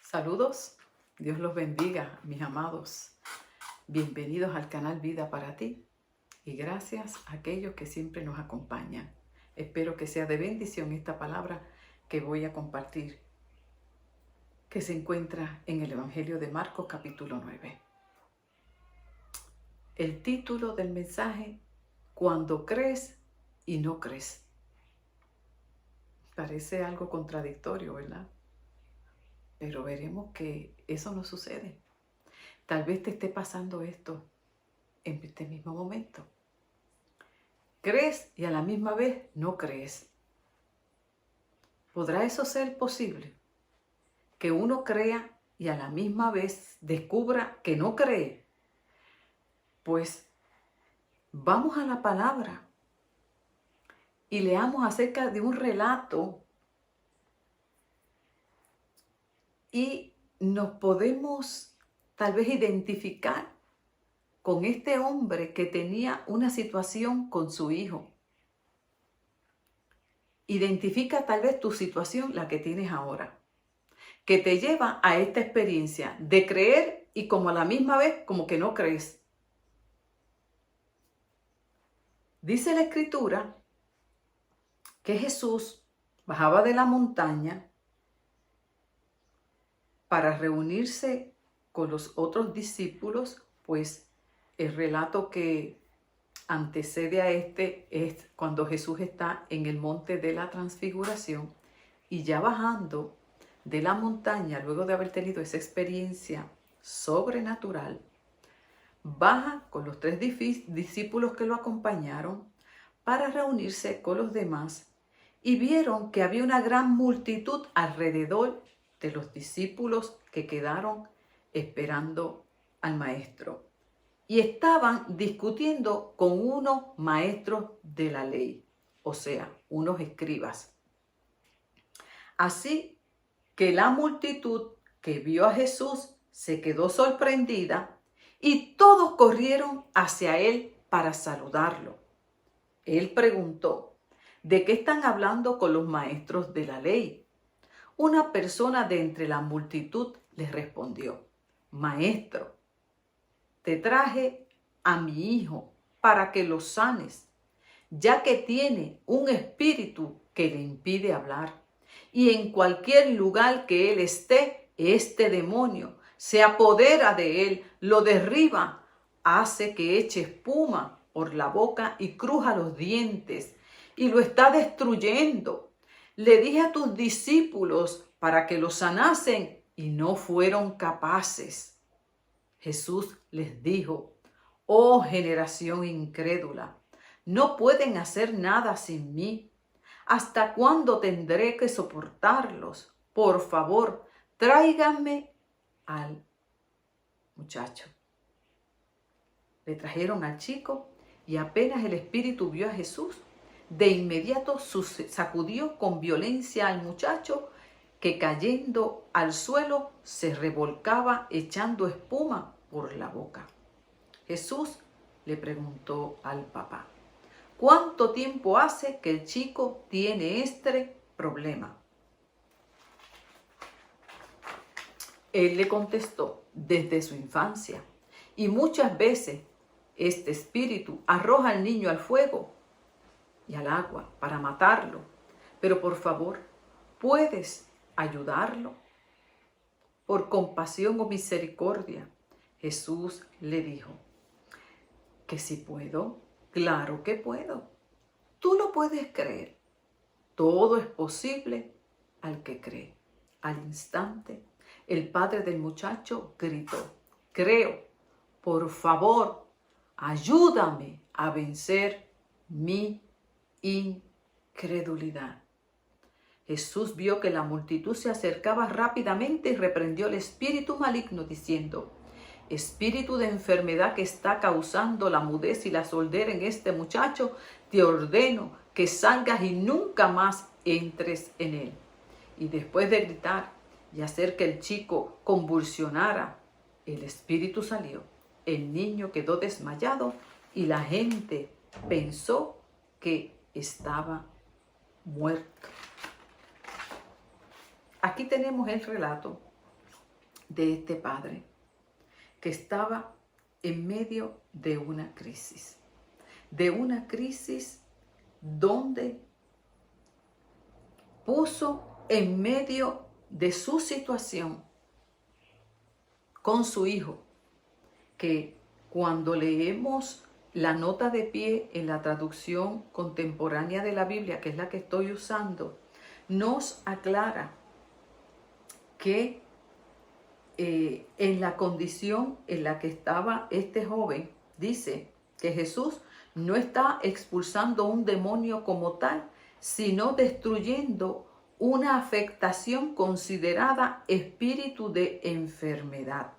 Saludos, Dios los bendiga, mis amados. Bienvenidos al canal Vida para ti y gracias a aquellos que siempre nos acompañan. Espero que sea de bendición esta palabra que voy a compartir, que se encuentra en el Evangelio de Marcos capítulo 9. El título del mensaje: Cuando crees y no crees. Parece algo contradictorio, ¿verdad? Pero veremos que eso no sucede. Tal vez te esté pasando esto en este mismo momento. Crees y a la misma vez no crees. ¿Podrá eso ser posible? Que uno crea y a la misma vez descubra que no cree. Pues vamos a la palabra y leamos acerca de un relato y nos podemos tal vez identificar con este hombre que tenía una situación con su hijo. Identifica tal vez tu situación, la que tienes ahora, que te lleva a esta experiencia de creer y como a la misma vez como que no crees. Dice la Escritura que Jesús bajaba de la montaña para reunirse con los otros discípulos, pues el relato que antecede a este es cuando Jesús está en el monte de la transfiguración y ya bajando de la montaña, luego de haber tenido esa experiencia sobrenatural, baja con los 3 discípulos que lo acompañaron para reunirse con los demás y vieron que había una gran multitud alrededor de los discípulos que quedaron esperando al maestro. Y estaban discutiendo con unos maestros de la ley, o sea, unos escribas. Así que la multitud que vio a Jesús se quedó sorprendida y todos corrieron hacia él para saludarlo. Él preguntó: ¿de qué están hablando con los maestros de la ley? Una persona de entre la multitud les respondió: Maestro, te traje a mi hijo para que lo sanes, ya que tiene un espíritu que le impide hablar. Y en cualquier lugar que él esté, este demonio se apodera de él, lo derriba, hace que eche espuma por la boca y cruja los dientes, y lo está destruyendo. Le dije a tus discípulos para que lo sanasen y no fueron capaces. Jesús les dijo: oh generación incrédula, no pueden hacer nada sin mí. ¿Hasta cuándo tendré que soportarlos? Por favor, tráiganme al muchacho. Le trajeron al chico y apenas el espíritu vio a Jesús, de inmediato sacudió con violencia al muchacho, que cayendo al suelo se revolcaba echando espuma por la boca. Jesús le preguntó al papá: ¿cuánto tiempo hace que el chico tiene este problema? Él le contestó: desde su infancia. Y muchas veces este espíritu arroja al niño al fuego y al agua para matarlo. Pero por favor, ¿puedes ayudarlo? Por compasión o misericordia. Jesús le dijo que si puedo, claro que puedo. Tú lo puedes creer. Todo es posible al que cree. Al instante, el padre del muchacho gritó: creo, por favor, ayúdame a vencer mi incredulidad. Jesús vio que la multitud se acercaba rápidamente y reprendió el espíritu maligno diciendo: espíritu de enfermedad que está causando la mudez y la sordera en este muchacho, te ordeno que salgas y nunca más entres en él. Y después de gritar y hacer que el chico convulsionara, el espíritu salió. El niño quedó desmayado y la gente pensó que estaba muerto. Aquí tenemos el relato de este padre que estaba en medio de una crisis donde puso en medio de su situación con su hijo, que cuando leemos la nota de pie en la traducción contemporánea de la Biblia, que es la que estoy usando, nos aclara que en la condición en la que estaba este joven, dice que Jesús no está expulsando un demonio como tal, sino destruyendo una afectación considerada espíritu de enfermedad.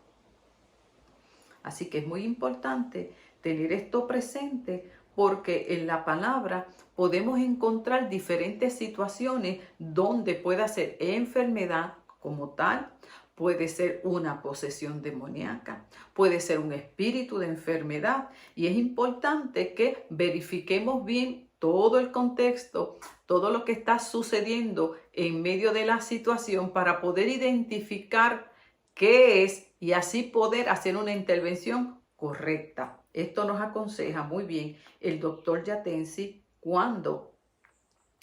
Así que es muy importante tener esto presente, porque en la palabra podemos encontrar diferentes situaciones donde pueda ser enfermedad como tal, puede ser una posesión demoníaca, puede ser un espíritu de enfermedad, y es importante que verifiquemos bien todo el contexto, todo lo que está sucediendo en medio de la situación para poder identificar qué es y así poder hacer una intervención correcta. Esto nos aconseja muy bien el doctor Yatensi cuando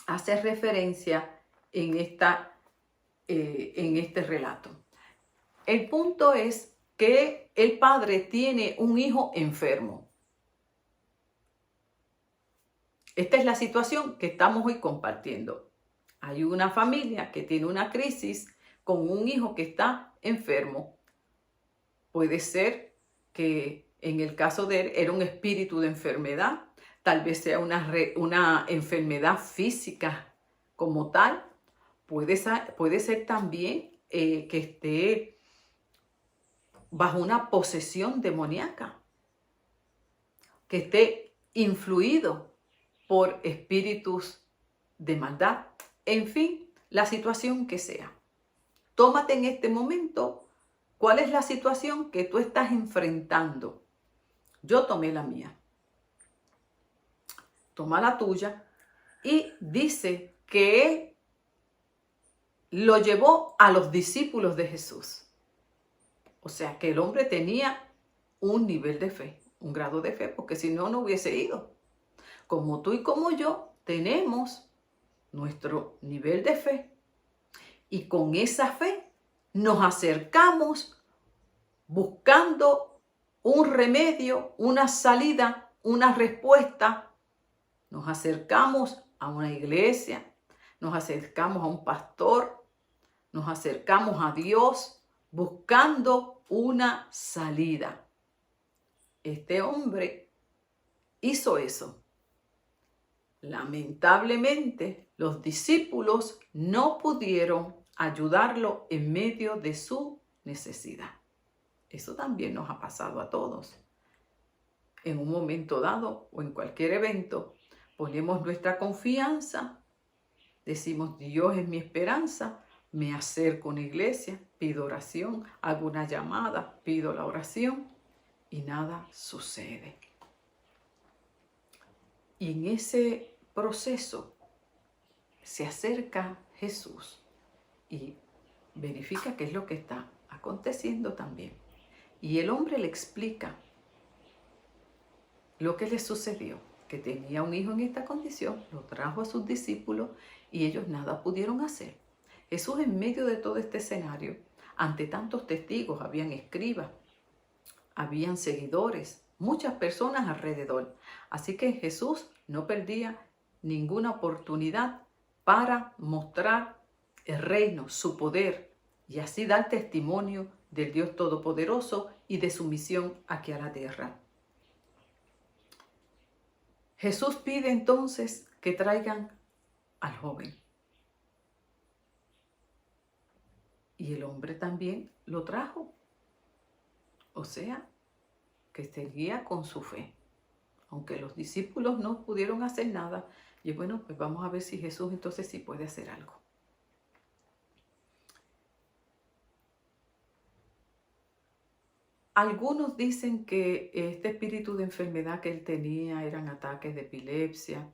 hace referencia en este relato. El punto es que el padre tiene un hijo enfermo. Esta es la situación que estamos hoy compartiendo. Hay una familia que tiene una crisis con un hijo que está enfermo. Puede ser que en el caso de él era un espíritu de enfermedad, tal vez sea una enfermedad física como tal. Puede ser también que esté bajo una posesión demoníaca, que esté influido por espíritus de maldad. En fin, la situación que sea. Tómate en este momento cuál es la situación que tú estás enfrentando. Yo tomé la mía. Toma la tuya. Y dice que él lo llevó a los discípulos de Jesús. O sea, que el hombre tenía un nivel de fe, un grado de fe, porque si no, no hubiese ido. Como tú y como yo tenemos nuestro nivel de fe. Y con esa fe nos acercamos buscando un remedio, una salida, una respuesta. Nos acercamos a una iglesia, nos acercamos a un pastor, nos acercamos a Dios buscando una salida. Este hombre hizo eso. Lamentablemente, los discípulos no pudieron ayudarlo en medio de su necesidad. Eso también nos ha pasado a todos. En un momento dado o en cualquier evento, ponemos nuestra confianza, decimos Dios es mi esperanza, me acerco a una iglesia, pido oración, hago una llamada, pido la oración y nada sucede. Y en ese proceso se acerca Jesús y verifica qué es lo que está aconteciendo también. Y el hombre le explica lo que le sucedió, que tenía un hijo en esta condición, lo trajo a sus discípulos y ellos nada pudieron hacer. Jesús, en medio de todo este escenario, ante tantos testigos, habían escribas, habían seguidores, muchas personas alrededor. Así que Jesús no perdía ninguna oportunidad para mostrar el reino, su poder, y así dar testimonio del Dios Todopoderoso y de su misión aquí a la tierra. Jesús pide entonces que traigan al joven. Y el hombre también lo trajo. O sea, que seguía con su fe. Aunque los discípulos no pudieron hacer nada. Y bueno, pues vamos a ver si Jesús entonces sí puede hacer algo. Algunos dicen que este espíritu de enfermedad que él tenía eran ataques de epilepsia.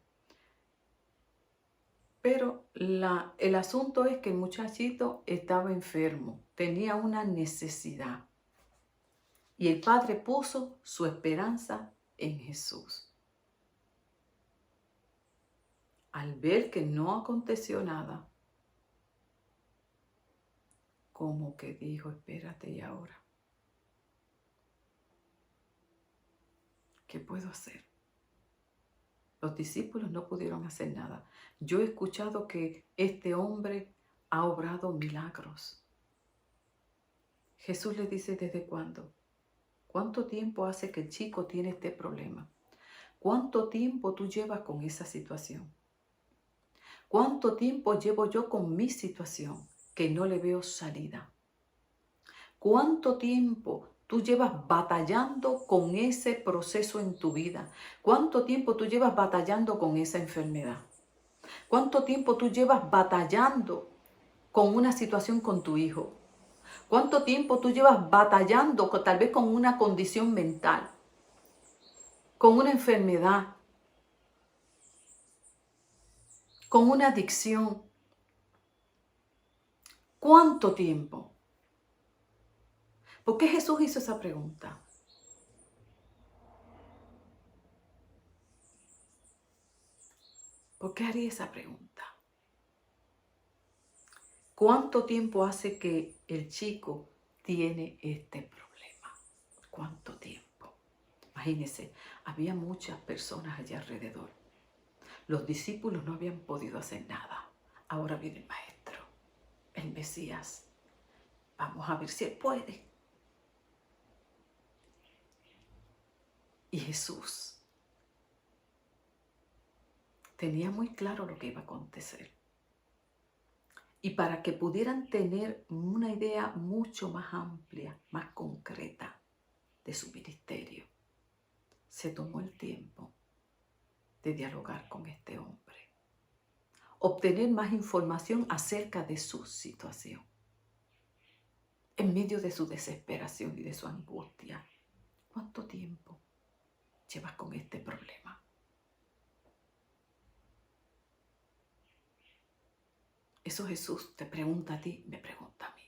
Pero el asunto es que el muchachito estaba enfermo, tenía una necesidad. Y el padre puso su esperanza en Jesús. Al ver que no aconteció nada, como que dijo, espérate, ¿y ahora? ¿Qué puedo hacer? Los discípulos no pudieron hacer nada. Yo he escuchado que este hombre ha obrado milagros. Jesús le dice, ¿desde cuándo? ¿Cuánto tiempo hace que el chico tiene este problema? ¿Cuánto tiempo tú llevas con esa situación? ¿Cuánto tiempo llevo yo con mi situación que no le veo salida? ¿Cuánto tiempo tú llevas batallando con ese proceso en tu vida? ¿Cuánto tiempo tú llevas batallando con esa enfermedad? ¿Cuánto tiempo tú llevas batallando con una situación con tu hijo? ¿Cuánto tiempo tú llevas batallando tal vez con una condición mental, con una enfermedad, con una adicción? ¿Cuánto tiempo? ¿Por qué Jesús hizo esa pregunta? ¿Por qué haría esa pregunta? ¿Cuánto tiempo hace que el chico tiene este problema? ¿Cuánto tiempo? Imagínense, había muchas personas allá alrededor. Los discípulos no habían podido hacer nada. Ahora viene el maestro, el Mesías. Vamos a ver si él puede. Y Jesús tenía muy claro lo que iba a acontecer. Y para que pudieran tener una idea mucho más amplia, más concreta de su ministerio, se tomó el tiempo de dialogar con este hombre, obtener más información acerca de su situación, en medio de su desesperación y de su angustia. ¿Cuánto tiempo llevas con este problema? Eso Jesús te pregunta a ti, me pregunta a mí.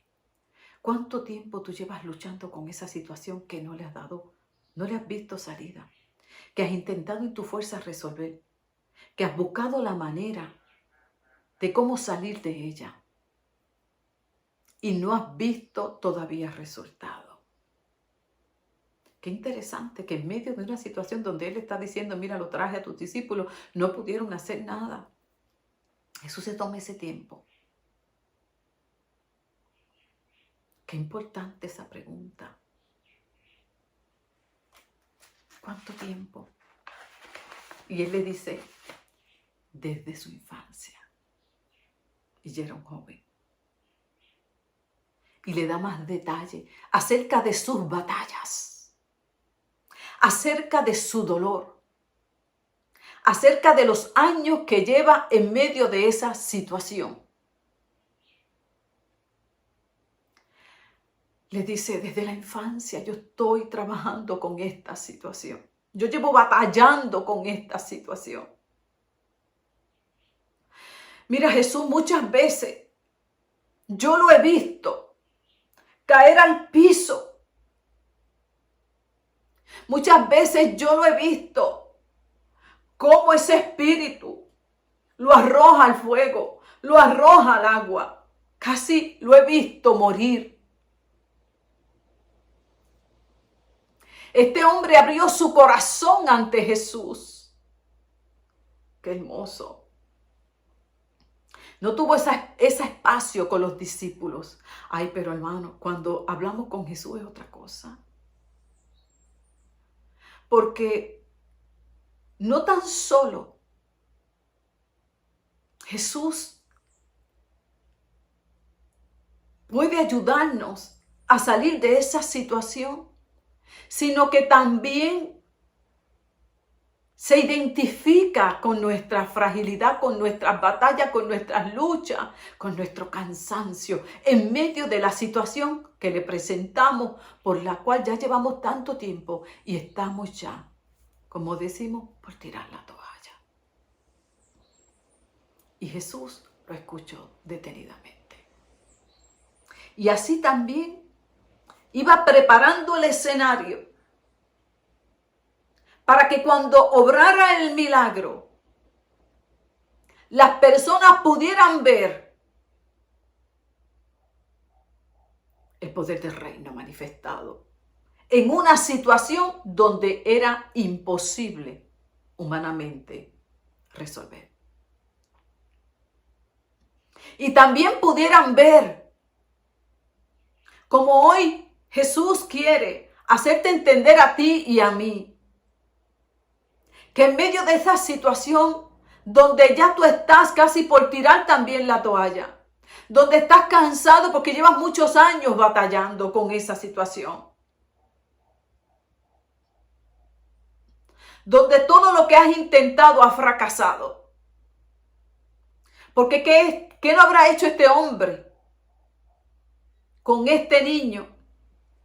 ¿Cuánto tiempo tú llevas luchando con esa situación que no le has dado, no le has visto salida? Que has intentado en tu fuerza resolver, que has buscado la manera de cómo salir de ella y no has visto todavía resultado. Qué interesante que en medio de una situación donde Él está diciendo, mira, lo traje a tus discípulos, no pudieron hacer nada. Jesús se toma ese tiempo. Qué importante esa pregunta. ¿Cuánto tiempo? Y Él le dice, desde su infancia. Y ya era un joven. Y le da más detalle acerca de sus batallas, acerca de su dolor, acerca de los años que lleva en medio de esa situación. Le dice, desde la infancia yo estoy trabajando con esta situación. Yo llevo batallando con esta situación. Mira, Jesús, muchas veces yo lo he visto caer al piso. Muchas veces yo lo he visto cómo ese espíritu lo arroja al fuego, lo arroja al agua. Casi lo he visto morir. Este hombre abrió su corazón ante Jesús. Qué hermoso. No tuvo ese espacio con los discípulos. Ay, pero hermano, cuando hablamos con Jesús es otra cosa. Porque no tan solo Jesús puede ayudarnos a salir de esa situación, sino que también se identifica con nuestra fragilidad, con nuestras batallas, con nuestras luchas, con nuestro cansancio, en medio de la situación que le presentamos, por la cual ya llevamos tanto tiempo y estamos ya, como decimos, por tirar la toalla. Y Jesús lo escuchó detenidamente. Y así también iba preparando el escenario para que cuando obrara el milagro, las personas pudieran ver el poder del reino manifestado en una situación donde era imposible humanamente resolver. Y también pudieran ver como hoy Jesús quiere hacerte entender a ti y a mí que en medio de esa situación donde ya tú estás casi por tirar también la toalla, donde estás cansado porque llevas muchos años batallando con esa situación, donde todo lo que has intentado ha fracasado. Porque ¿qué no habrá hecho este hombre con este niño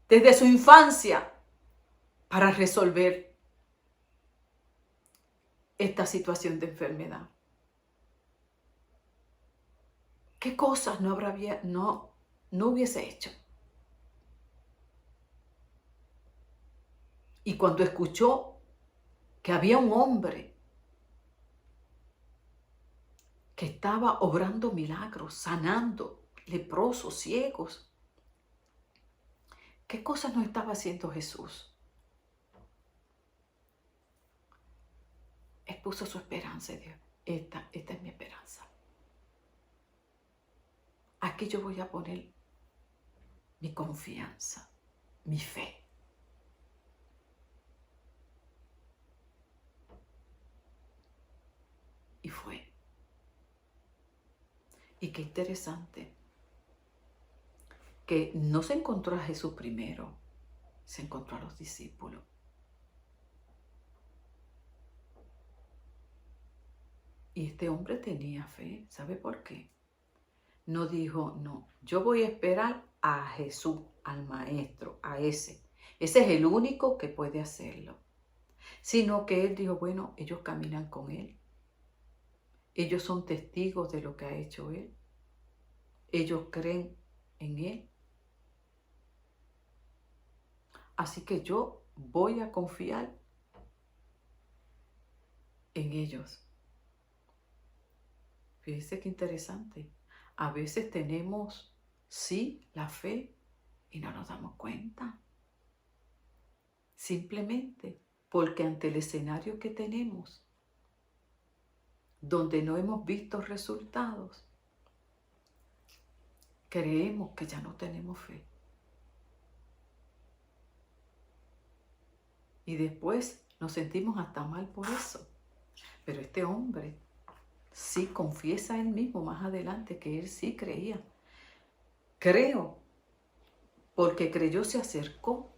desde su infancia para resolver esta situación de enfermedad? ¿Qué cosas no hubiese hecho? Y cuando escuchó que había un hombre que estaba obrando milagros, sanando leprosos, ciegos, ¿qué cosas no estaba haciendo Jesús? Él puso su esperanza en Dios. Esta es mi esperanza. Aquí yo voy a poner mi confianza, mi fe. Y fue. Y qué interesante que no se encontró a Jesús primero, se encontró a los discípulos. Y este hombre tenía fe. ¿Sabe por qué? No dijo, no, yo voy a esperar a Jesús, al maestro, a ese. Ese es el único que puede hacerlo. Sino que él dijo, bueno, ellos caminan con él. Ellos son testigos de lo que ha hecho él. Ellos creen en él. Así que yo voy a confiar en ellos. Fíjense qué interesante. A veces tenemos, sí, la fe y no nos damos cuenta. Simplemente porque ante el escenario que tenemos, donde no hemos visto resultados, creemos que ya no tenemos fe. Y después nos sentimos hasta mal por eso. Pero este hombre sí confiesa él mismo más adelante que él sí creía. Creo, porque creyó se acercó.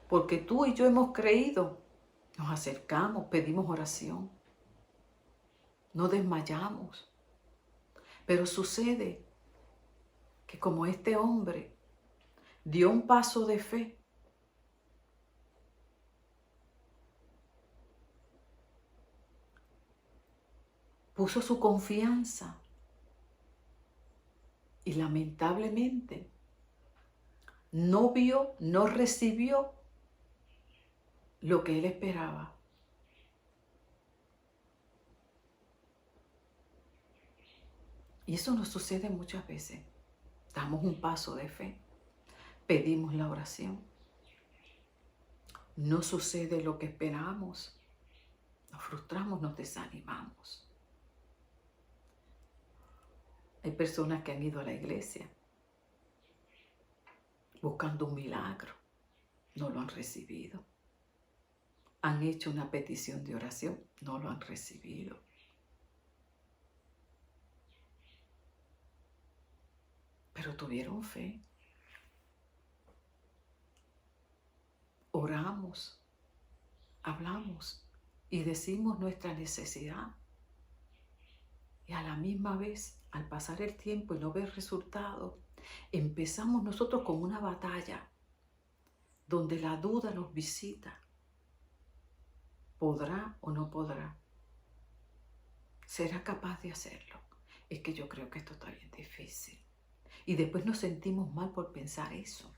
Porque tú y yo hemos creído, nos acercamos, pedimos oración. No desmayamos. Pero sucede que como este hombre dio un paso de fe, puso su confianza y lamentablemente no vio, no recibió lo que él esperaba. Y eso nos sucede muchas veces. Damos un paso de fe, pedimos la oración, no sucede lo que esperamos, nos frustramos, nos desanimamos. Hay personas que han ido a la iglesia buscando un milagro, no lo han recibido. Han hecho una petición de oración, no lo han recibido. Pero tuvieron fe. Oramos, hablamos y decimos nuestra necesidad. Y a la misma vez, al pasar el tiempo y no ver resultados, empezamos nosotros con una batalla donde la duda nos visita. ¿Podrá o no podrá? ¿Será capaz de hacerlo? Es que yo creo que esto está bien difícil. Y después nos sentimos mal por pensar eso,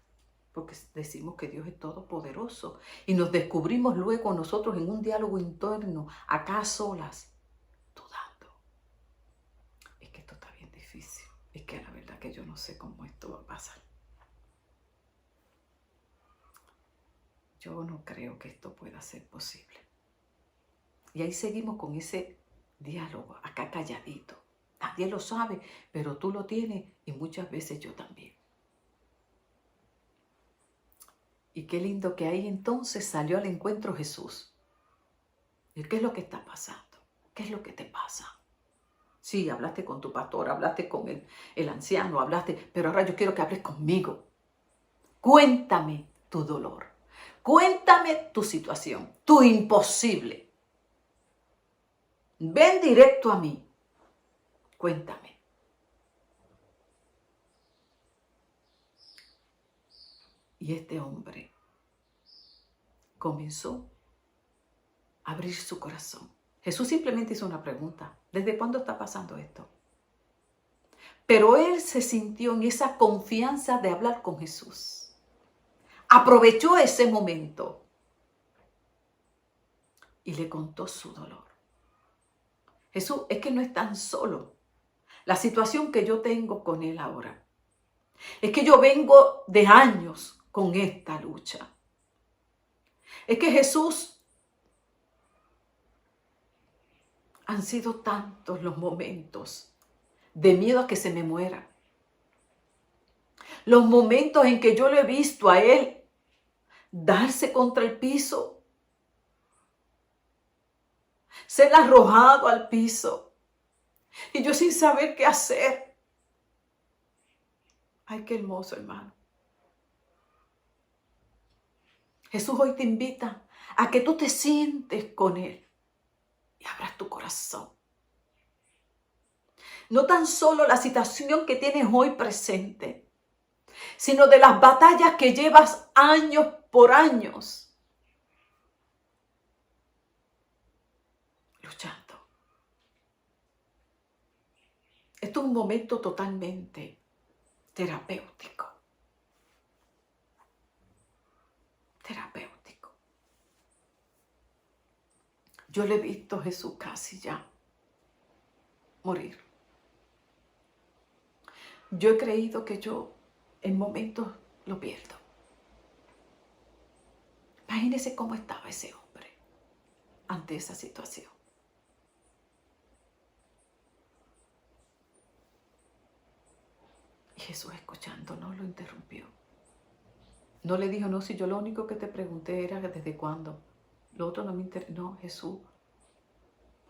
porque decimos que Dios es todopoderoso y nos descubrimos luego nosotros en un diálogo interno, acá a solas, dudando. Es que esto está bien difícil. Es que la verdad que yo no sé cómo esto va a pasar. Yo no creo que esto pueda ser posible. Y ahí seguimos con ese diálogo, acá calladito. Nadie lo sabe, pero tú lo tienes y muchas veces yo también. Y qué lindo que ahí entonces salió al encuentro Jesús. ¿Y qué es lo que está pasando? ¿Qué es lo que te pasa? Sí, hablaste con tu pastor, hablaste con el anciano, hablaste, pero ahora yo quiero que hables conmigo. Cuéntame tu dolor. Cuéntame tu situación, tu imposible. Ven directo a mí. Cuéntame. Y este hombre comenzó a abrir su corazón. Jesús simplemente hizo una pregunta. ¿Desde cuándo está pasando esto? Pero él se sintió en esa confianza de hablar con Jesús. Aprovechó ese momento y le contó su dolor. Jesús, es que no es tan solo la situación que yo tengo con él ahora. Es que yo vengo de años con esta lucha. Es que Jesús, han sido tantos los momentos de miedo a que se me muera. Los momentos en que yo lo he visto a él darse contra el piso, ser arrojado al piso y yo sin saber qué hacer. Ay, qué hermoso, hermano. Jesús hoy te invita a que tú te sientes con él y abras tu corazón. No tan solo la situación que tienes hoy presente, sino de las batallas que llevas años por años luchando. Esto es un momento totalmente terapéutico. Terapéutico. Yo le he visto a Jesús casi ya morir. Yo he creído que yo en momentos lo pierdo. Imagínese cómo estaba ese hombre ante esa situación. Y Jesús, escuchando, no lo interrumpió. No le dijo, no, si yo lo único que te pregunté era desde cuándo. Lo otro no me interesa. No, Jesús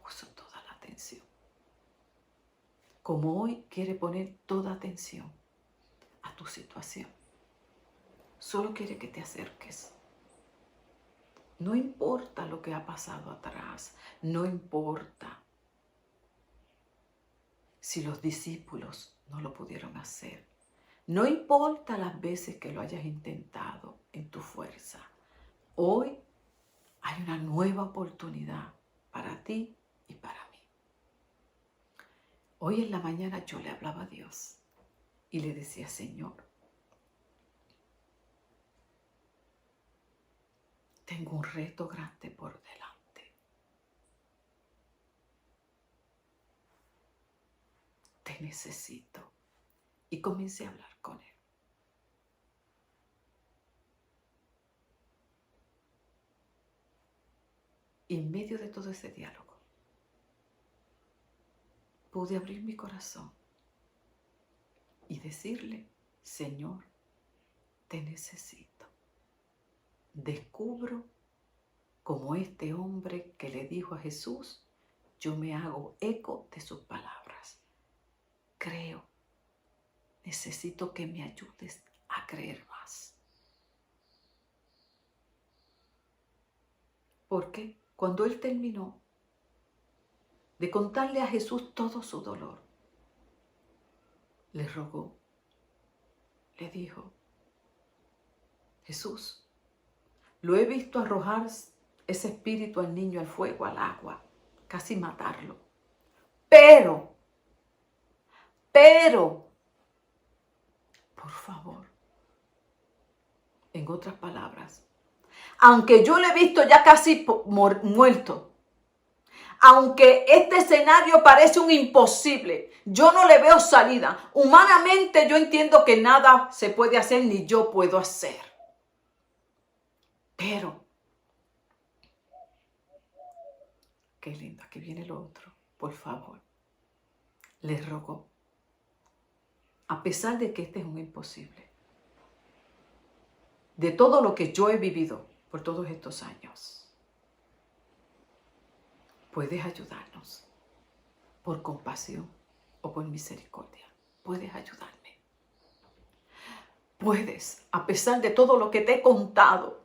puso toda la atención. Como hoy quiere poner toda atención a tu situación. Solo quiere que te acerques. No importa lo que ha pasado atrás. No importa si los discípulos no lo pudieron hacer. No importa las veces que lo hayas intentado en tu fuerza. Hoy hay una nueva oportunidad para ti y para mí. Hoy en la mañana yo le hablaba a Dios y le decía, Señor, tengo un reto grande por delante. Te necesito. Y comencé a hablar con él. Y en medio de todo ese diálogo, pude abrir mi corazón y decirle, Señor, te necesito. Descubro como este hombre que le dijo a Jesús, yo me hago eco de sus palabras. Creo, necesito que me ayudes a creer más. Porque cuando él terminó de contarle a Jesús todo su dolor, le rogó, le dijo, Jesús, lo he visto arrojar ese espíritu al niño al fuego, al agua, casi matarlo. Pero, por favor, en otras palabras, aunque yo lo he visto ya casi muerto, aunque este escenario parece un imposible, yo no le veo salida. Humanamente yo entiendo que nada se puede hacer ni yo puedo hacer. Pero, qué lindo, aquí viene lo otro. Por favor, les rogo, a pesar de que este es un imposible, de todo lo que yo he vivido por todos estos años, puedes ayudarnos por compasión o por misericordia. Puedes ayudarme. Puedes, a pesar de todo lo que te he contado,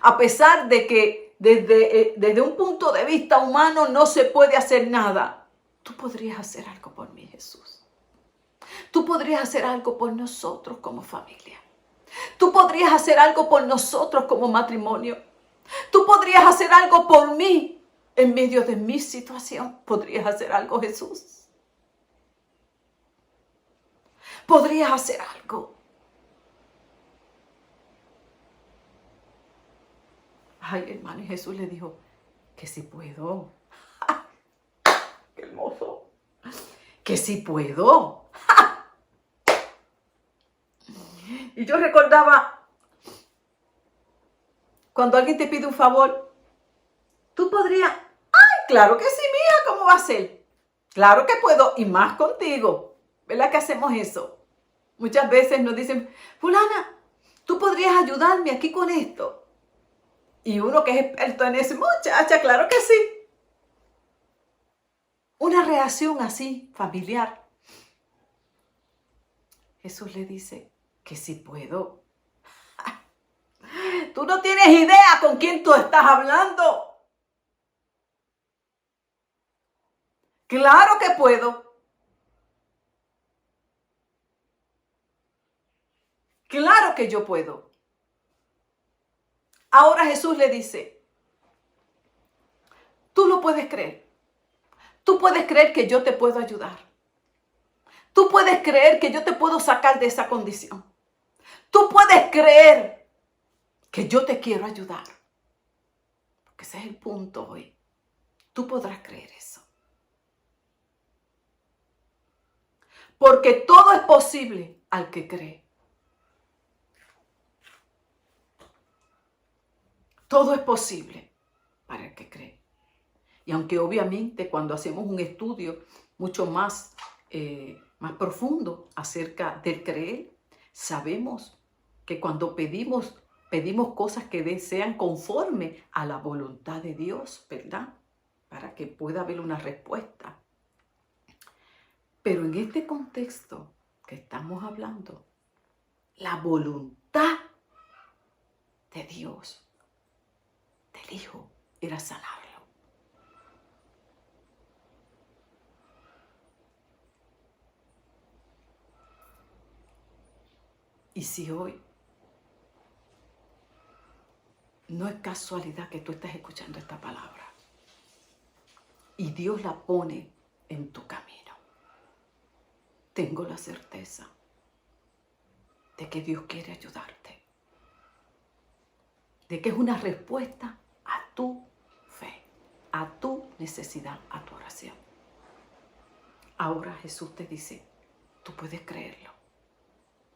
a pesar de que desde un punto de vista humano no se puede hacer nada, tú podrías hacer algo por mí, Jesús. Tú podrías hacer algo por nosotros como familia. Tú podrías hacer algo por nosotros como matrimonio. Tú podrías hacer algo por mí en medio de mi situación. ¿Podrías hacer algo, Jesús? ¿Podrías hacer algo? Ay, hermano, y Jesús le dijo que sí puedo. ¡Qué hermoso! Que sí puedo. Y yo recordaba, cuando alguien te pide un favor, tú podrías, ¡ay, claro que sí, mija! ¿Cómo va a ser? Claro que puedo, y más contigo. ¿Verdad que hacemos eso? Muchas veces nos dicen, fulana, tú podrías ayudarme aquí con esto. Y uno que es experto en eso, muchacha, claro que sí. Una reacción así, familiar. Jesús le dice que sí puedo. Tú no tienes idea con quién tú estás hablando. Claro que puedo. Claro que yo puedo. Ahora Jesús le dice, tú lo puedes creer. Tú puedes creer que yo te puedo ayudar. Tú puedes creer que yo te puedo sacar de esa condición. Tú puedes creer que yo te quiero ayudar. Porque ese es el punto hoy. Tú podrás creer eso. Porque todo es posible al que cree. Todo es posible para el que cree. Y aunque obviamente cuando hacemos un estudio mucho más profundo acerca del creer, sabemos que cuando pedimos cosas que sean conforme a la voluntad de Dios, ¿verdad? Para que pueda haber una respuesta. Pero en este contexto que estamos hablando, la voluntad de Dios, del Hijo, era sanarlo. Y si hoy no es casualidad que tú estás escuchando esta palabra y Dios la pone en tu camino, tengo la certeza de que Dios quiere ayudarte, de que es una respuesta a tu fe, a tu necesidad, a tu oración. Ahora Jesús te dice, tú puedes creerlo,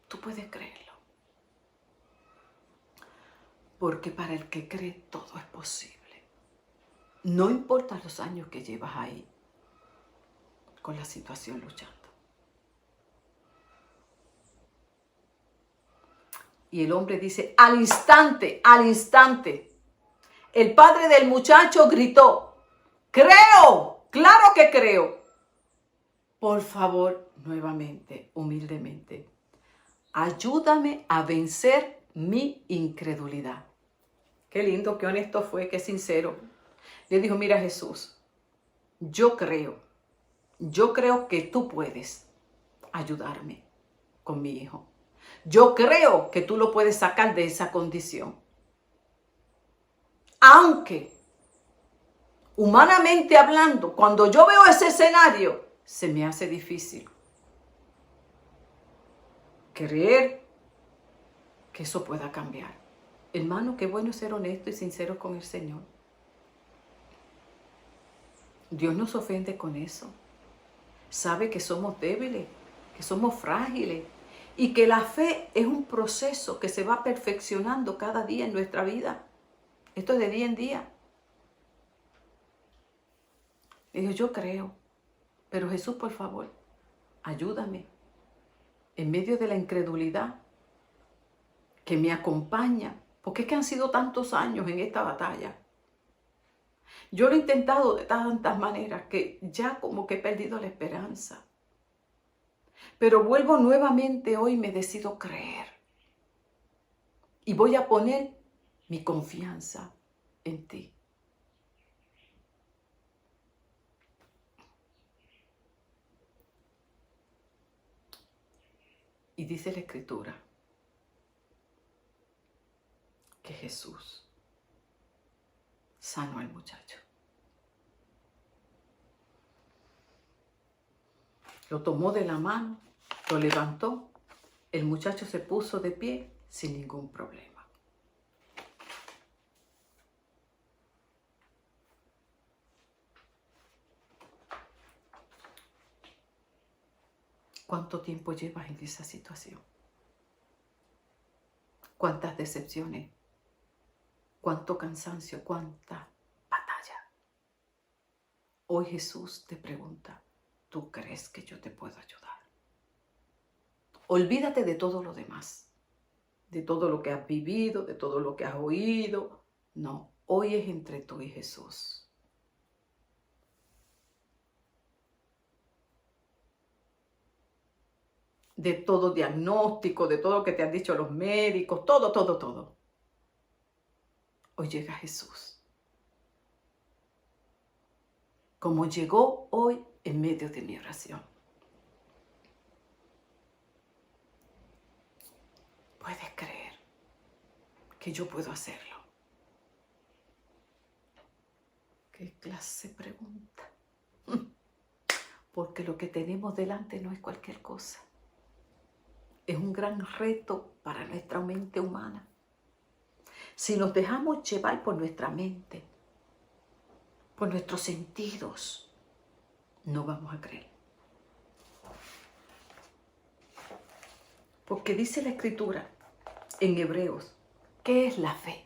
tú puedes creerlo. Porque para el que cree todo es posible. No importa los años que llevas ahí con la situación luchando. Y el hombre dice, al instante, el padre del muchacho gritó, creo, claro que creo. Por favor, nuevamente, humildemente, ayúdame a vencer mi incredulidad. Qué lindo, qué honesto fue, qué sincero. Le dijo, mira Jesús, yo creo que tú puedes ayudarme con mi hijo. Yo creo que tú lo puedes sacar de esa condición. Aunque humanamente hablando, cuando yo veo ese escenario, se me hace difícil creer que eso pueda cambiar. Hermano, qué bueno ser honesto y sincero con el Señor. Dios nos ofende con eso. Sabe que somos débiles, que somos frágiles y que la fe es un proceso que se va perfeccionando cada día en nuestra vida. Esto es de día en día. Le digo, yo creo, pero Jesús, por favor, ayúdame en medio de la incredulidad que me acompaña, porque es que han sido tantos años en esta batalla. Yo lo he intentado de tantas maneras que ya como que he perdido la esperanza. Pero vuelvo nuevamente hoy, me decido creer. Y voy a poner mi confianza en ti. Y dice la Escritura que Jesús sanó al muchacho. Lo tomó de la mano, lo levantó, el muchacho se puso de pie sin ningún problema. ¿Cuánto tiempo llevas en esa situación? ¿Cuántas decepciones? ¿Cuánto cansancio? ¿Cuánta batalla? Hoy Jesús te pregunta, ¿tú crees que yo te puedo ayudar? Olvídate de todo lo demás, de todo lo que has vivido, de todo lo que has oído. No, hoy es entre tú y Jesús. De todo diagnóstico, de todo lo que te han dicho los médicos, todo. Hoy llega Jesús. Como llegó hoy en medio de mi oración. ¿Puedes creer que yo puedo hacerlo? ¿Qué clase de pregunta? Porque lo que tenemos delante no es cualquier cosa. Es un gran reto para nuestra mente humana. Si nos dejamos llevar por nuestra mente, por nuestros sentidos, no vamos a creer. Porque dice la Escritura en Hebreos, ¿qué es la fe?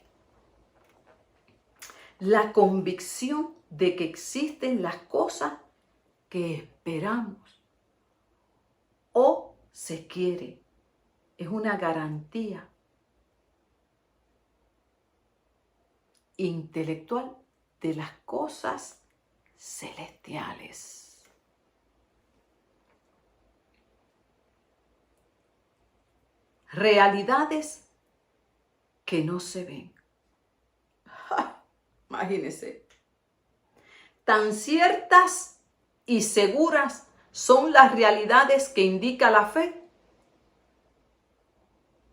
La convicción de que existen las cosas que esperamos o se quiere. Es una garantía intelectual de las cosas celestiales. Realidades que no se ven. Imagínense. Tan ciertas y seguras son las realidades que indica la fe.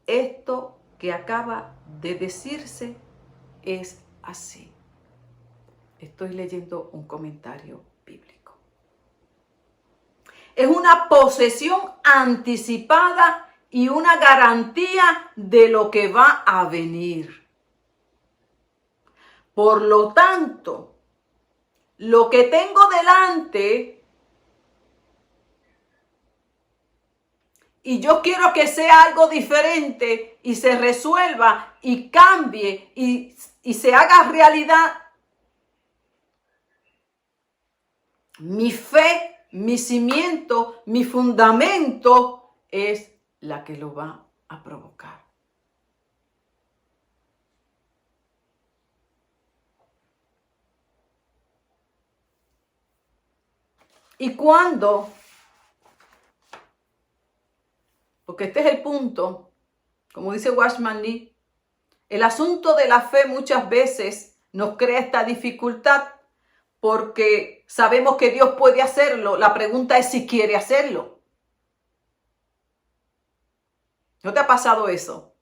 Esto que acaba de decirse es así. Estoy leyendo un comentario bíblico. Es una posesión anticipada y una garantía de lo que va a venir. Por lo tanto, lo que tengo delante y yo quiero que sea algo diferente y se resuelva y cambie y se haga realidad. Mi fe, mi cimiento, mi fundamento es la que lo va a provocar. Y cuando, porque este es el punto, como dice Watchman Nee, el asunto de la fe muchas veces nos crea esta dificultad porque sabemos que Dios puede hacerlo. La pregunta es si quiere hacerlo. ¿No te ha pasado eso?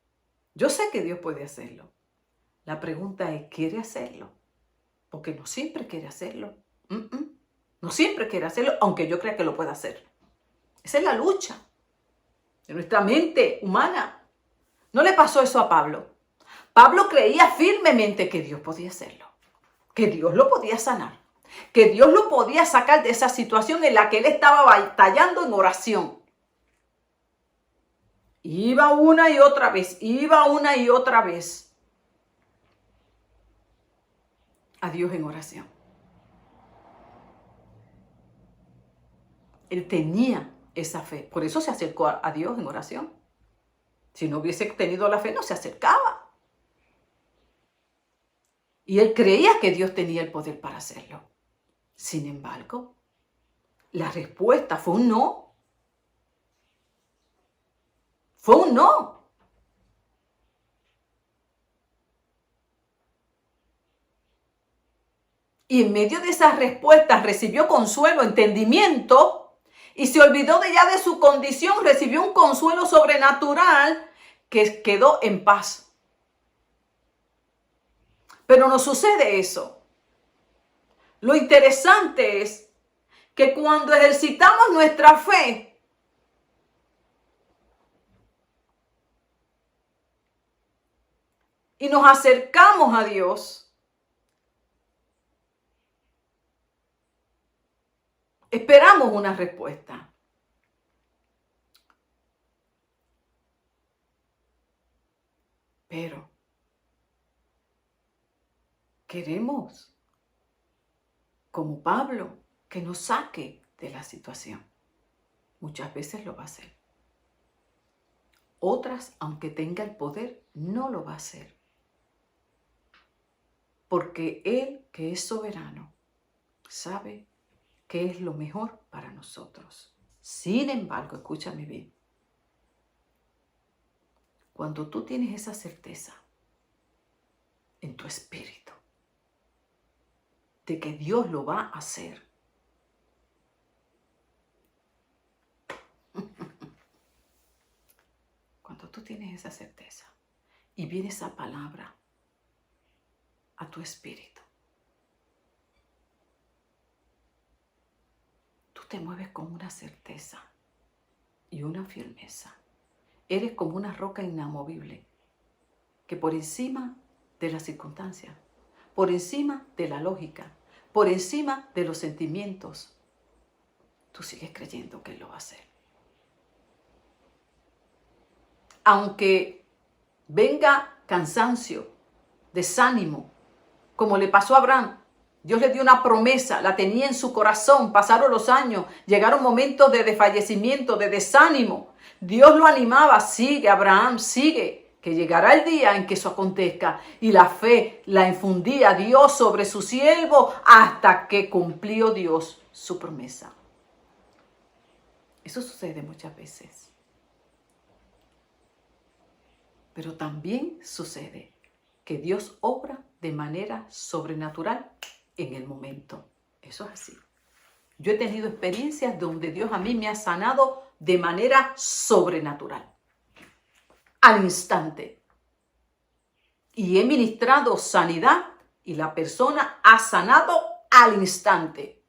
Yo sé que Dios puede hacerlo. La pregunta es, ¿quiere hacerlo? porque no siempre quiere hacerlo. No siempre quiere hacerlo, aunque yo crea que lo puede hacer. Esa es la lucha de nuestra mente humana. No le pasó eso a Pablo. Pablo creía firmemente que Dios podía hacerlo, que Dios lo podía sanar, que Dios lo podía sacar de esa situación en la que él estaba batallando en oración. Iba una y otra vez a Dios en oración. Él tenía esa fe, por eso se acercó a Dios en oración. Si no hubiese tenido la fe, no se acercaba. Y él creía que Dios tenía el poder para hacerlo. Sin embargo, la respuesta fue un no. Fue un no. Y en medio de esas respuestas recibió consuelo, entendimiento, y se olvidó de su condición, recibió un consuelo sobrenatural que quedó en paz. Pero no sucede eso. Lo interesante es que cuando ejercitamos nuestra fe, y nos acercamos a Dios, esperamos una respuesta. Pero queremos, como Pablo, que nos saque de la situación. Muchas veces lo va a hacer. Otras, aunque tenga el poder, no lo va a hacer. Porque Él, que es soberano, sabe qué es lo mejor para nosotros. Sin embargo, escúchame bien. Cuando tú tienes esa certeza en tu espíritu de que Dios lo va a hacer, cuando tú tienes esa certeza y viene esa palabra a tu espíritu, tú te mueves con una certeza y una firmeza. Eres como una roca inamovible que por encima de las circunstancias, por encima de la lógica, por encima de los sentimientos, tú sigues creyendo que Él lo va a hacer. Aunque venga cansancio, desánimo, como le pasó a Abraham, Dios le dio una promesa, la tenía en su corazón, pasaron los años, llegaron momentos de desfallecimiento, de desánimo. Dios lo animaba, sigue Abraham, sigue, que llegará el día en que eso acontezca. Y la fe la infundía Dios sobre su siervo hasta que cumplió Dios su promesa. Eso sucede muchas veces. Pero también sucede que Dios obra de manera sobrenatural en el momento. Eso es así. Yo he tenido experiencias donde Dios a mí me ha sanado de manera sobrenatural, al instante. Y he ministrado sanidad y la persona ha sanado al instante.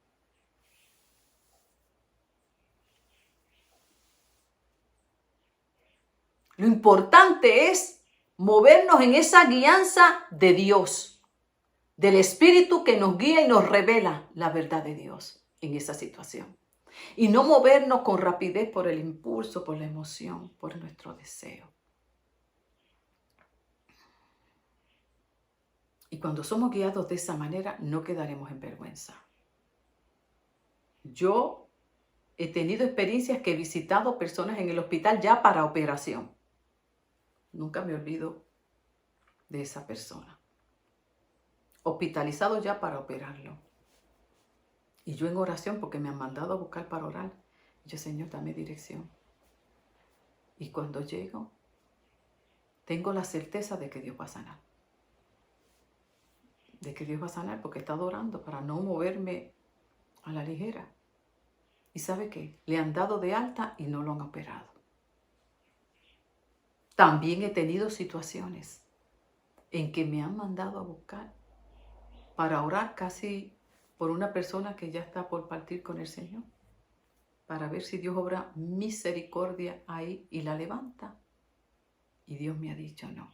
Lo importante es movernos en esa guianza de Dios, del Espíritu que nos guía y nos revela la verdad de Dios en esa situación. Y no movernos con rapidez por el impulso, por la emoción, por nuestro deseo. Y cuando somos guiados de esa manera, no quedaremos en vergüenza. Yo he tenido experiencias que he visitado personas en el hospital ya para operación. Nunca me olvido de esa persona. Hospitalizado ya para operarlo. Y yo en oración, porque me han mandado a buscar para orar. Yo, Señor, dame dirección. Y cuando llego, tengo la certeza de que Dios va a sanar. De que Dios va a sanar porque he estado orando para no moverme a la ligera. ¿Y sabe qué? Le han dado de alta y no lo han operado. También he tenido situaciones en que me han mandado a buscar para orar casi por una persona que ya está por partir con el Señor, para ver si Dios obra misericordia ahí y la levanta. Y Dios me ha dicho, no,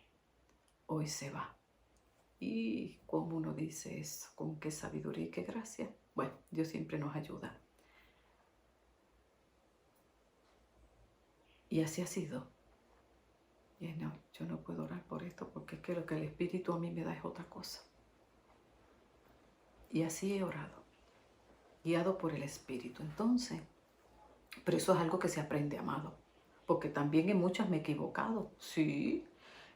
hoy se va. ¿Y cómo uno dice eso? ¿Con qué sabiduría y qué gracia? Bueno, Dios siempre nos ayuda. Y así ha sido. Y no, yo no puedo orar por esto porque es que lo que el Espíritu a mí me da es otra cosa. Y así he orado, guiado por el Espíritu. Entonces, pero eso es algo que se aprende, amado. Porque también en muchas me he equivocado. Sí,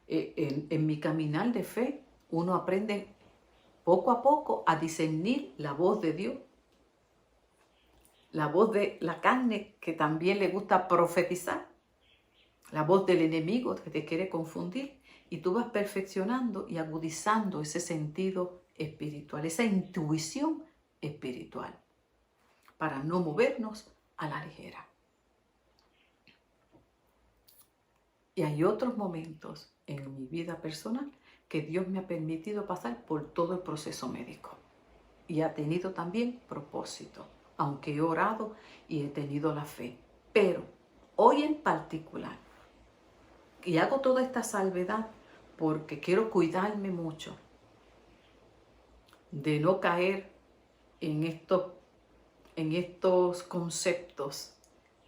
en mi caminar de fe, uno aprende poco a poco a discernir la voz de Dios. La voz de la carne que también le gusta profetizar. La voz del enemigo que te quiere confundir. Y tú vas perfeccionando y agudizando ese sentido espiritual, esa intuición espiritual, para no movernos a la ligera. Y hay otros momentos en mi vida personal que Dios me ha permitido pasar por todo el proceso médico. Y ha tenido también propósito, aunque he orado y he tenido la fe. Pero hoy en particular, y hago toda esta salvedad porque quiero cuidarme mucho de no caer en estos conceptos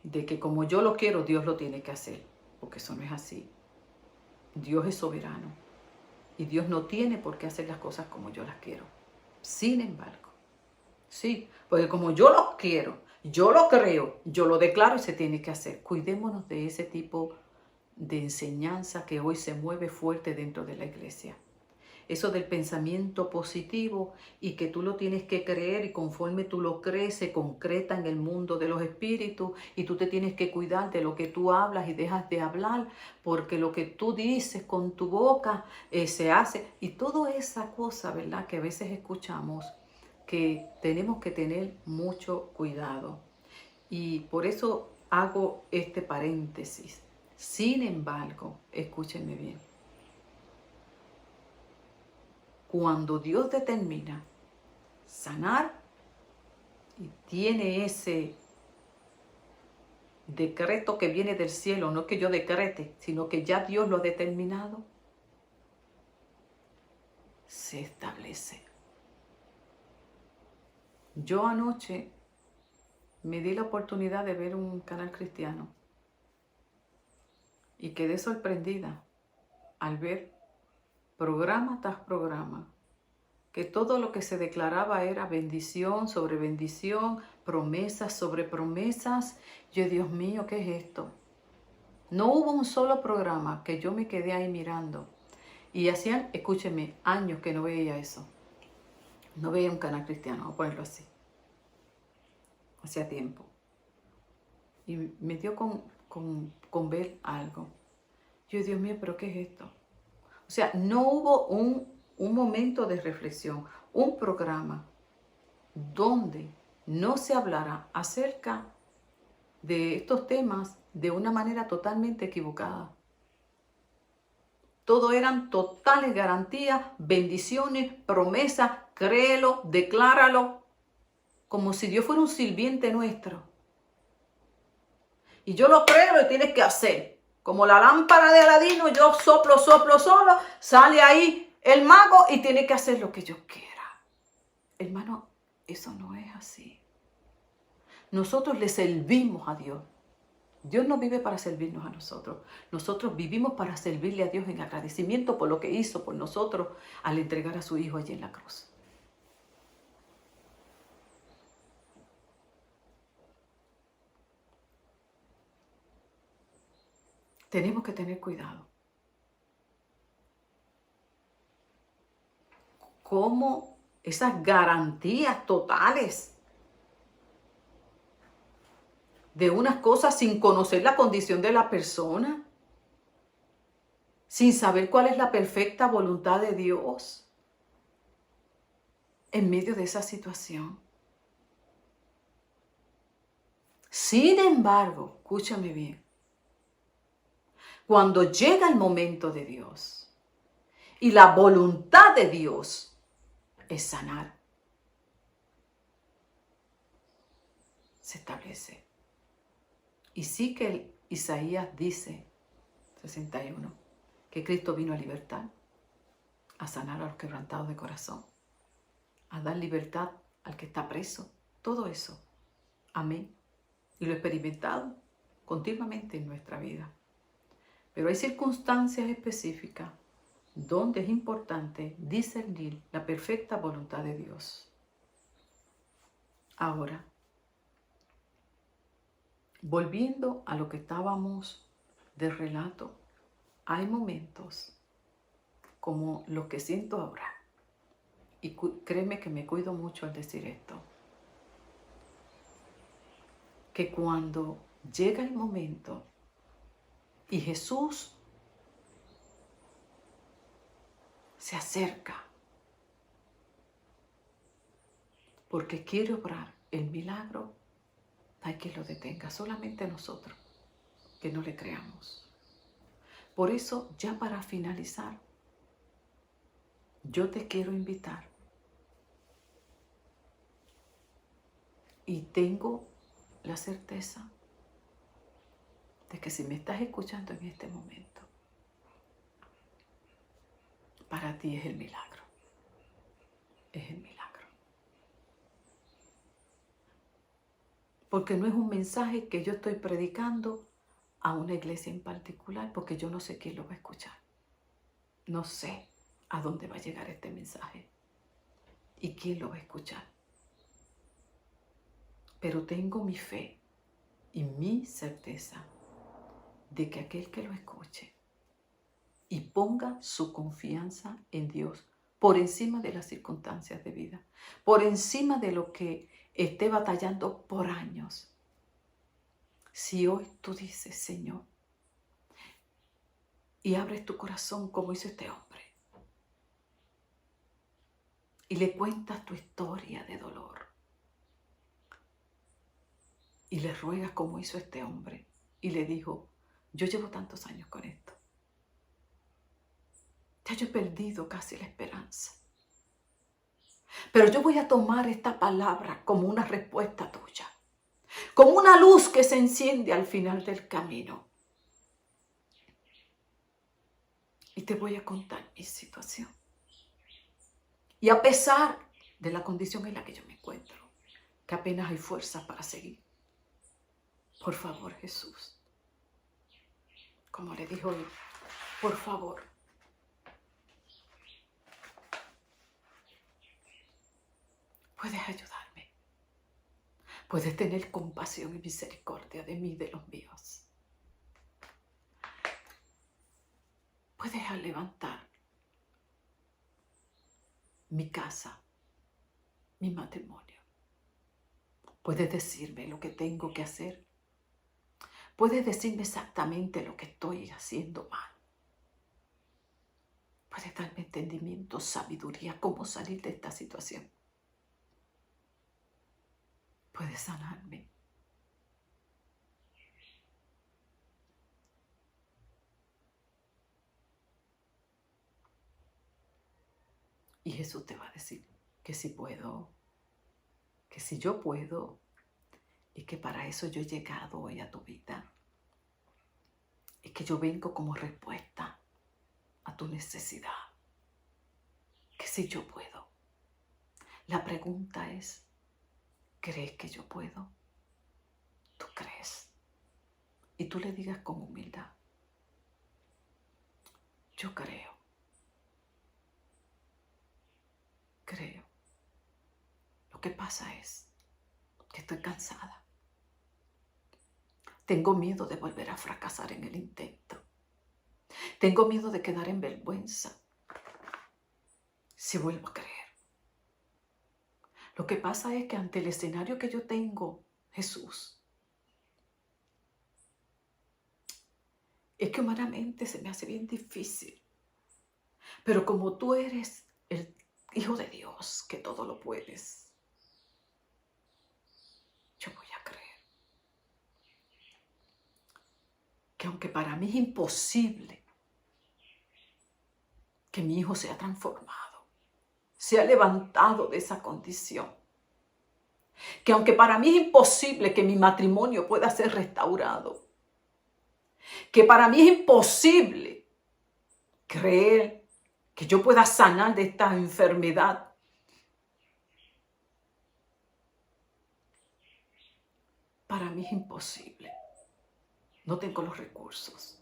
de que como yo lo quiero, Dios lo tiene que hacer, porque eso no es así. Dios es soberano y Dios no tiene por qué hacer las cosas como yo las quiero. Sin embargo, sí, porque como yo lo quiero, yo lo creo, yo lo declaro y se tiene que hacer. Cuidémonos de ese tipo de enseñanza que hoy se mueve fuerte dentro de la iglesia. Eso del pensamiento positivo y que tú lo tienes que creer y conforme tú lo crees se concreta en el mundo de los espíritus y tú te tienes que cuidar de lo que tú hablas y dejas de hablar porque lo que tú dices con tu boca se hace y toda esa cosa, ¿verdad? Que a veces escuchamos que tenemos que tener mucho cuidado y por eso hago este paréntesis. Sin embargo, escúchenme bien. Cuando Dios determina sanar y tiene ese decreto que viene del cielo, no que yo decrete, sino que ya Dios lo ha determinado, se establece. Yo anoche me di la oportunidad de ver un canal cristiano y quedé sorprendida al ver programa tras programa que todo lo que se declaraba era bendición sobre bendición, promesas sobre promesas. Yo, Dios mío, ¿qué es esto? No hubo un solo programa que yo me quedé ahí mirando. Y hacían, escúcheme, años que no veía eso. No veía un canal cristiano, vamos a ponerlo así. Hacía tiempo. Y me dio con ver algo. Yo, Dios mío, ¿pero qué es esto? O sea, no hubo un momento de reflexión, un programa donde no se hablara acerca de estos temas de una manera totalmente equivocada. Todo eran totales garantías, bendiciones, promesas, créelo, decláralo, como si Dios fuera un sirviente nuestro. Y yo lo creo y tienes que hacer. Como la lámpara de Aladino, yo soplo solo, sale ahí el mago y tiene que hacer lo que yo quiera. Hermano, eso no es así. Nosotros le servimos a Dios. Dios no vive para servirnos a nosotros. Nosotros vivimos para servirle a Dios en agradecimiento por lo que hizo por nosotros al entregar a su Hijo allí en la cruz. Tenemos que tener cuidado. Cómo esas garantías totales de unas cosas sin conocer la condición de la persona, sin saber cuál es la perfecta voluntad de Dios en medio de esa situación. Sin embargo, escúchame bien, cuando llega el momento de Dios y la voluntad de Dios es sanar. Se establece. Y sí que Isaías dice, 61, que Cristo vino a libertar, a sanar a los quebrantados de corazón, a dar libertad al que está preso. Todo eso. Amén. Y lo he experimentado continuamente en nuestra vida. Pero hay circunstancias específicas donde es importante discernir la perfecta voluntad de Dios. Ahora, volviendo a lo que estábamos del relato, hay momentos como los que siento ahora. Y créeme que me cuido mucho al decir esto. Que cuando llega el momento y Jesús se acerca porque quiere obrar el milagro, hay quien lo detenga, solamente nosotros que no le creamos. Por eso, ya para finalizar, yo te quiero invitar y tengo la certeza de que si me estás escuchando en este momento, para ti es el milagro. Es el milagro. Porque no es un mensaje que yo estoy predicando a una iglesia en particular, porque yo no sé quién lo va a escuchar. No sé a dónde va a llegar este mensaje y quién lo va a escuchar. Pero tengo mi fe y mi certeza de que aquel que lo escuche y ponga su confianza en Dios por encima de las circunstancias de vida, por encima de lo que esté batallando por años. Si hoy tú dices, Señor, y abres tu corazón como hizo este hombre, y le cuentas tu historia de dolor, y le ruegas como hizo este hombre, y le dijo, yo llevo tantos años con esto, ya yo he perdido casi la esperanza, pero yo voy a tomar esta palabra como una respuesta tuya, como una luz que se enciende al final del camino. Y te voy a contar mi situación. Y a pesar de la condición en la que yo me encuentro, que apenas hay fuerza para seguir, por favor, Jesús, como le dijo él, por favor, puedes ayudarme. Puedes tener compasión y misericordia de mí y de los míos. Puedes levantar mi casa, mi matrimonio. Puedes decirme lo que tengo que hacer. Puedes decirme exactamente lo que estoy haciendo mal. Puedes darme entendimiento, sabiduría, cómo salir de esta situación. Puedes sanarme. Y Jesús te va a decir que si puedo, que si yo puedo, y que para eso yo he llegado hoy a tu vida. Y que yo vengo como respuesta a tu necesidad. Que si yo puedo. La pregunta es, ¿crees que yo puedo? ¿Tú crees? Y tú le digas con humildad, yo creo. Creo. Lo que pasa es que estoy cansada. Tengo miedo de volver a fracasar en el intento. Tengo miedo de quedar en vergüenza si vuelvo a creer. Lo que pasa es que ante el escenario que yo tengo, Jesús, es que humanamente se me hace bien difícil. Pero como tú eres el Hijo de Dios, que todo lo puedes, yo voy a creer. Que aunque para mí es imposible que mi hijo sea transformado, se ha levantado de esa condición. Que aunque para mí es imposible que mi matrimonio pueda ser restaurado, que para mí es imposible creer que yo pueda sanar de esta enfermedad, para mí es imposible. No tengo los recursos,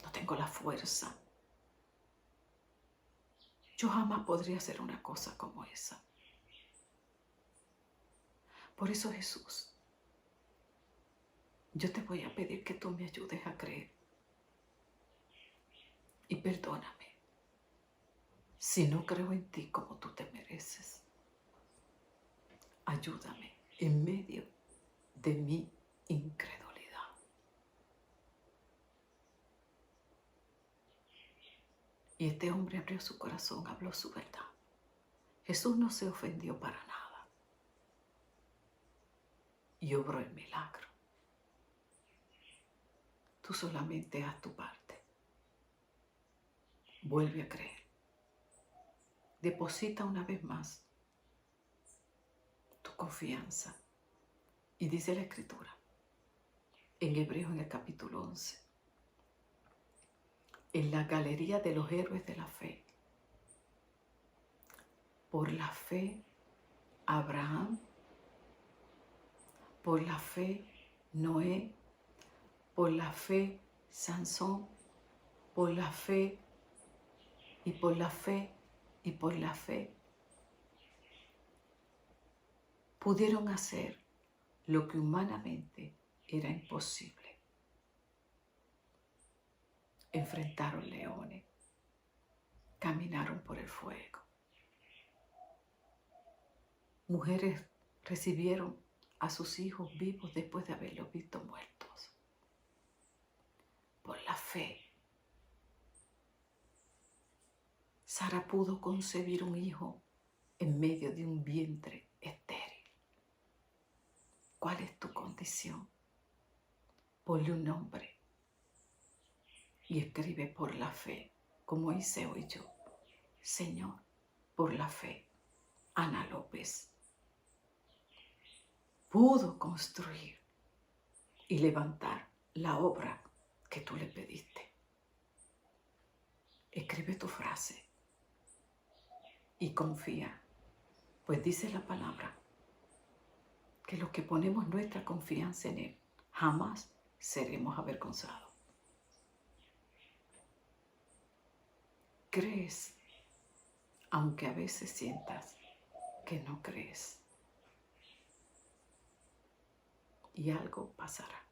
no tengo la fuerza. Yo jamás podría hacer una cosa como esa. Por eso, Jesús, yo te voy a pedir que tú me ayudes a creer. Y perdóname si no creo en ti como tú te mereces. Ayúdame en medio de mi incredulidad. Y este hombre abrió su corazón, habló su verdad. Jesús no se ofendió para nada. Y obró el milagro. Tú solamente haz tu parte. Vuelve a creer. Deposita una vez más tu confianza. Y dice la Escritura, en Hebreos en el capítulo 11, en la galería de los héroes de la fe. Por la fe, Abraham, por la fe, Noé, por la fe, Sansón, por la fe, y por la fe, y por la fe, pudieron hacer lo que humanamente era imposible. Enfrentaron leones, caminaron por el fuego. Mujeres recibieron a sus hijos vivos después de haberlos visto muertos. Por la fe, Sara pudo concebir un hijo en medio de un vientre estéril. ¿Cuál es tu condición? Ponle un nombre y escribe por la fe, como hice hoy yo. Señor, por la fe, Ana López pudo construir y levantar la obra que tú le pediste. Escribe tu frase y confía, pues dice la palabra que los que ponemos nuestra confianza en Él jamás seremos avergonzados. Crees, aunque a veces sientas que no crees. Y algo pasará.